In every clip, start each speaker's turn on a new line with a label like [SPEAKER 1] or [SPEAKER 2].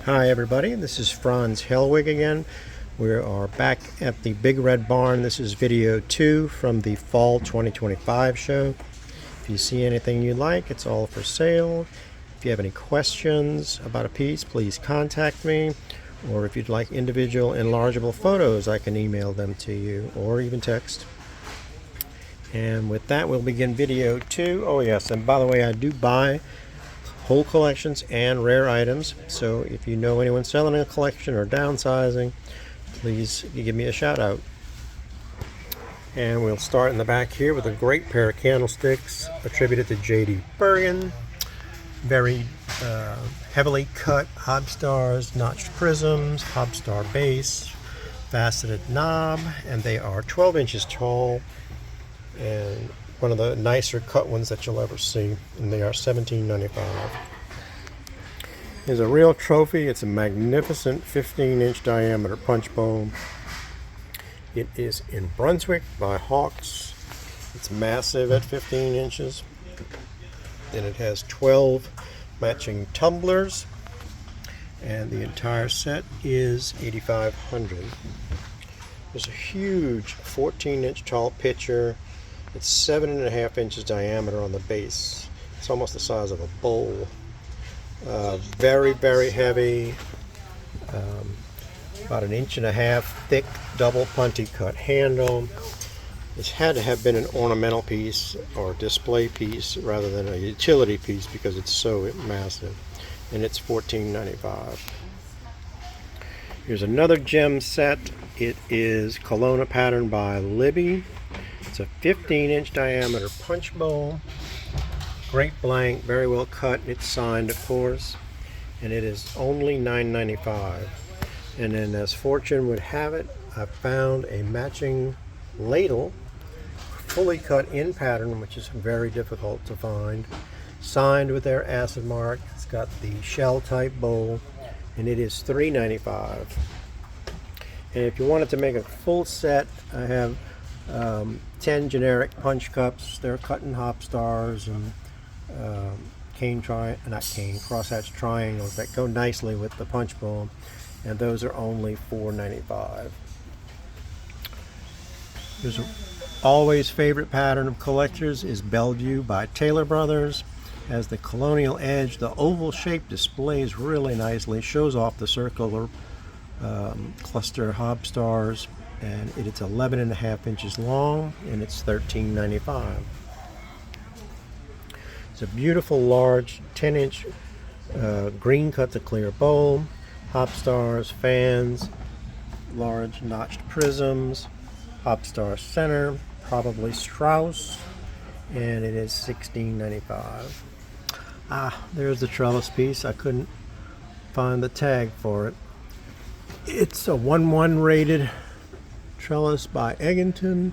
[SPEAKER 1] Hi everybody, this is Franz Hellwig again. We are back at the Big Red Barn. This is video 2 from the Fall 2025 show. If you see anything you like, it's all for sale. If you have any questions about a piece, please contact me. Or if you'd like individual enlargeable photos, I can email them to you or even text. And with that, we'll begin video 2. Oh yes, and by the way, I do buy whole collections and rare items, so if you know anyone selling a collection or downsizing, please give me a shout out. And we'll start in the back here with a great pair of candlesticks attributed to J.D. Bergen. Very heavily cut Hobstars, notched prisms, Hobstar base, faceted knob, and they are 12 inches tall and one of the nicer cut ones that you'll ever see, and they are $17.95. Here's a real trophy. It's a magnificent 15-inch diameter punch bowl. It is in Brunswick by Hawks. It's massive at 15 inches. And it has 12 matching tumblers, and the entire set is $8,500. There's a huge 14-inch tall pitcher. It's 7.5 inches diameter on the base. It's almost the size of a bowl. Very, very heavy. About 1.5 inches thick, double punty cut handle. It's had to have been an ornamental piece or display piece rather than a utility piece because it's so massive. And it's $14.95. Here's another gem set. It is Kelowna pattern by Libby. It's a 15-inch diameter punch bowl. Great blank, very well cut. It's signed, of course, and it is only $9.95. And then, as fortune would have it, I found a matching ladle, fully cut in pattern, which is very difficult to find, signed with their acid mark. It's got the shell type bowl, and it is $3.95. And if you wanted to make a full set, I have 10 generic punch cups. They're cut in Hobstars and crosshatch triangles that go nicely with the punch bowl, and those are only $4.95. There's an always favorite pattern of collectors is Bellevue by Taylor Brothers. Has the colonial edge. The oval shape displays really nicely, shows off the circular cluster Hobstars, and it's 11.5 inches long, and it's $13.95. It's a beautiful large 10-inch green cut to clear bowl, Hobstars, fans, large notched prisms, Hobstar center, probably Strauss, and it is $16.95. There's the trellis piece. I couldn't find the tag for it. It's a 1-1 rated trellis by Egginton,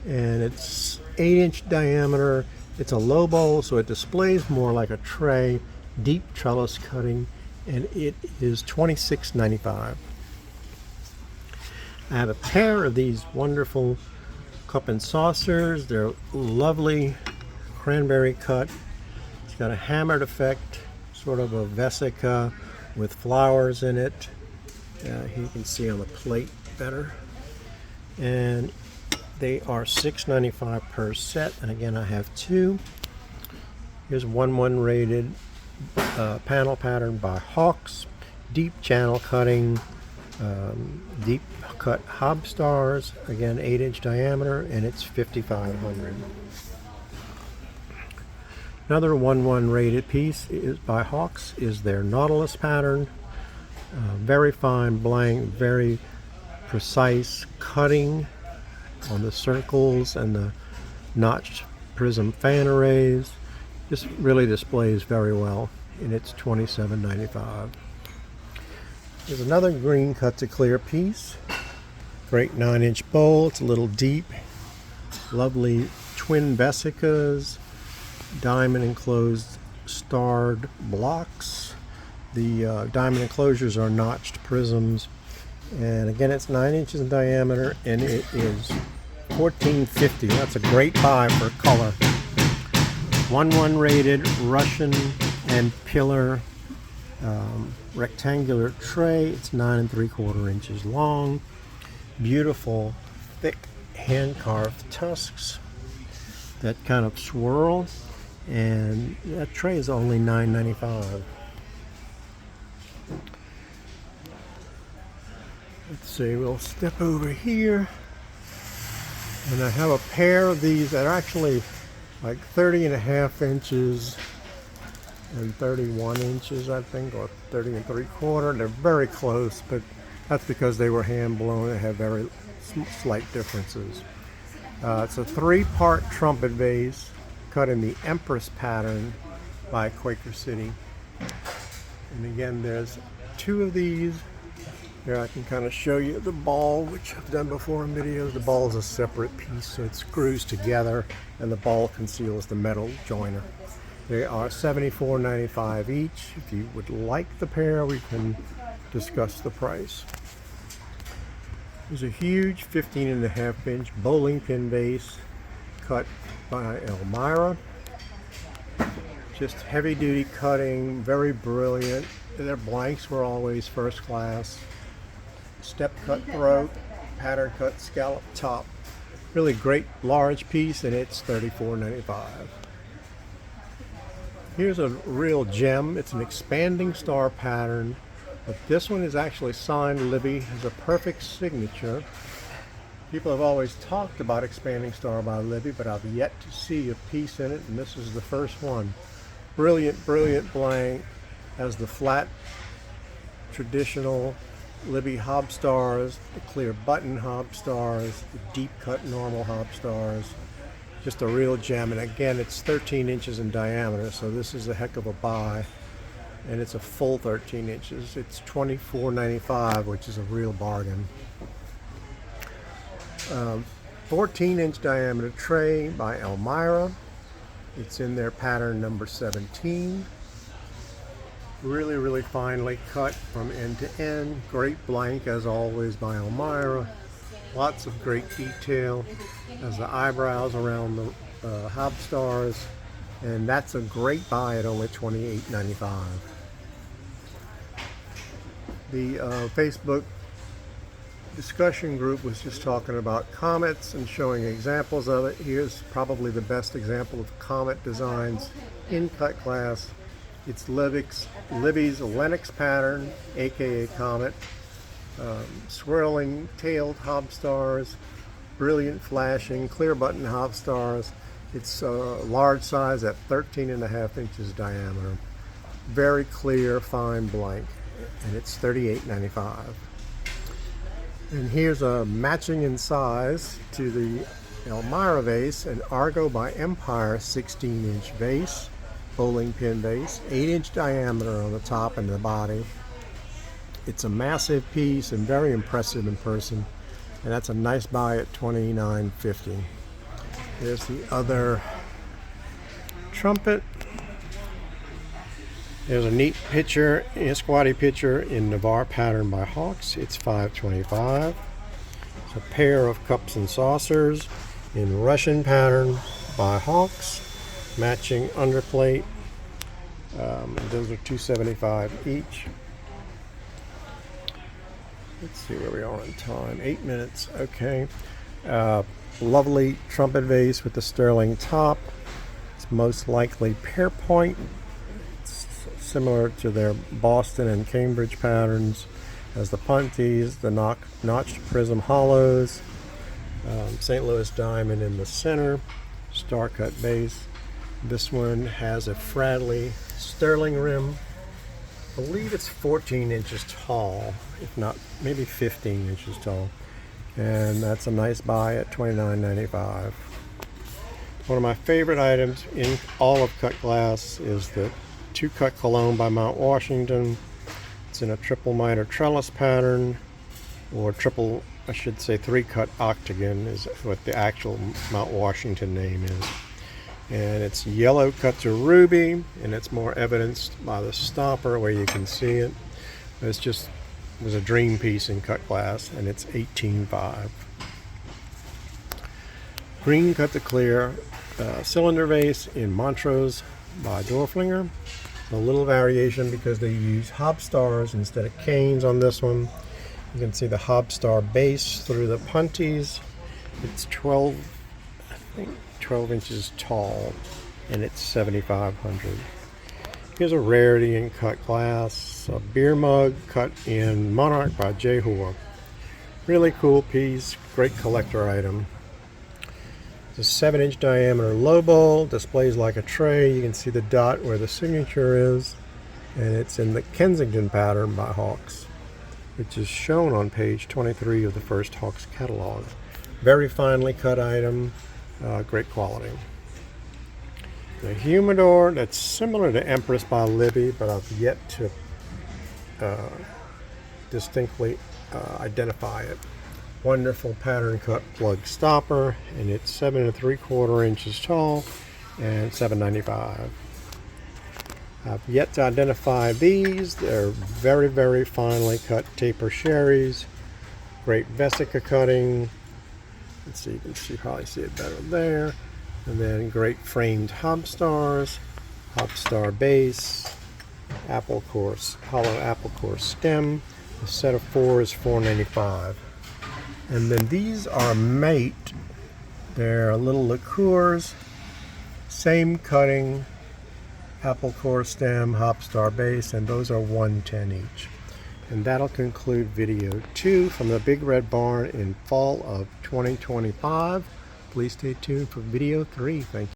[SPEAKER 1] and it's 8-inch diameter. It's a low bowl, so it displays more like a tray, deep trellis cutting, and it is $26.95. I have a pair of these wonderful cup and saucers. They're lovely cranberry cut. It's got a hammered effect, sort of a vesica with flowers in it. You can see on the plate better. And they are $6.95 per set, and again I have two. Here's 1-1 rated panel pattern by Hawks, deep channel cutting, deep cut Hobstars, again 8-inch diameter, and it's $5,500. Another 1-1 rated piece is by Hawks is their Nautilus pattern. Very fine blank, very precise cutting on the circles and the notched prism fan arrays. Just really displays very well, and it's $27.95. There's another green cut to clear piece. Great 9-inch bowl. It's a little deep. Lovely twin vesicas, diamond enclosed starred blocks. The diamond enclosures are notched prisms, and again it's 9 inches in diameter, and it is $14.50. That's a great buy for color. 1-1 rated Russian and pillar rectangular tray. It's 9 3/4 inches long. Beautiful, thick, hand-carved tusks that kind of swirl, and that tray is only $9.95. Let's see, we'll step over here, and I have a pair of these that are actually like 30.5 inches and 31 inches, I think, or 30 3/4. They're very close, but that's because they were hand blown. They have very slight differences. It's a 3-part trumpet vase cut in the Empress pattern by Quaker City. And again, there's 2 of these. Here I can kind of show you the ball, which I've done before in videos. The ball is a separate piece, so it screws together, and the ball conceals the metal joiner. They are $74.95 each. If you would like the pair, we can discuss the price. There's a huge 15.5 inch bowling pin vase cut by Elmira. Just heavy duty cutting, very brilliant. Their blanks were always first class. Step cut throat, pattern cut scallop top. Really great large piece, and it's $34.95. Here's a real gem. It's an expanding star pattern, but this one is actually signed Libby, has a perfect signature. People have always talked about Expanding Star by Libby, but I've yet to see a piece in it, and this is the first one. Brilliant, brilliant blank. Has the flat, traditional Libby hob stars, the clear button hob stars, the deep cut normal hob stars. Just a real gem, and again, it's 13 inches in diameter, so this is a heck of a buy. And it's a full 13 inches. It's $24.95, which is a real bargain. 14-inch diameter tray by Elmira. It's in their pattern number 17. Really, really finely cut from end to end. Great blank, as always, by Elmira. Lots of great detail. Has the eyebrows around the hob stars. And that's a great buy at only $28.95. The Facebook discussion group was just talking about comets and showing examples of it. Here's probably the best example of comet designs in cut glass. It's Libby's Lenox pattern, aka Comet. Swirling tailed hob stars, brilliant flashing, clear button hob stars. It's a large size at 13.5 inches diameter. Very clear, fine blank, and it's $38.95. And here's a matching in size to the Elmira vase, an Argo by Empire 16-inch vase, bowling pin vase, 8-inch diameter on the top and the body. It's a massive piece and very impressive in person, and that's a nice buy at $29.50. There's the other trumpet. There's a neat picture, a squatty picture in Navarre pattern by Hawks. It's $5.25. It's a pair of cups and saucers in Russian pattern by Hawks, matching underplate. Those are $2.75 each. Let's see where we are on time. 8 minutes. Okay. Lovely trumpet vase with the sterling top. It's most likely pear point. It's similar to their Boston and Cambridge patterns. Has the punties, the notched prism hollows, St. Louis diamond in the center, star cut base. This one has a Fradley sterling rim. I believe it's 14 inches tall, if not maybe 15 inches tall. And that's a nice buy at $29.95. One of my favorite items in all of cut glass is the 2-cut cologne by Mount Washington. It's in a triple miter trellis pattern, or triple, I should say 3-cut octagon is what the actual Mount Washington name is. And it's yellow cut to ruby, and it's more evidenced by the stopper where you can see it. It was a dream piece in cut glass, and it's $18.05. Green cut to clear cylinder vase in Montrose by Dorflinger. A little variation because they use Hobstars instead of canes on this one. You can see the Hobstar base through the punties. It's 12 inches tall, and it's 7,500. Here's a rarity in cut glass, a beer mug cut in Monarch by J. Hoare. Really cool piece, great collector item. It's a 7-inch diameter low bowl, displays like a tray. You can see the dot where the signature is, and it's in the Kensington pattern by Hawks, which is shown on page 23 of the first Hawks catalog. Very finely cut item, great quality. The humidor, that's similar to Empress by Libby, but I've yet to distinctly identify it. Wonderful pattern cut plug stopper, and it's 7 3/4 inches tall and $7.95. I've yet to identify these. They're very, very finely cut taper sherries. Great vesica cutting. Let's see, you can probably see it better there. And then great framed Hobstars, Hobstar base, apple core, hollow apple core stem. The set of 4 is $4.95. And then these are mate. They're little liqueurs, same cutting, apple core stem, Hobstar base, and those are $1.10 each. And that'll conclude video 2 from the Big Red Barn in fall of 2025. Please stay tuned for video 3. Thank you.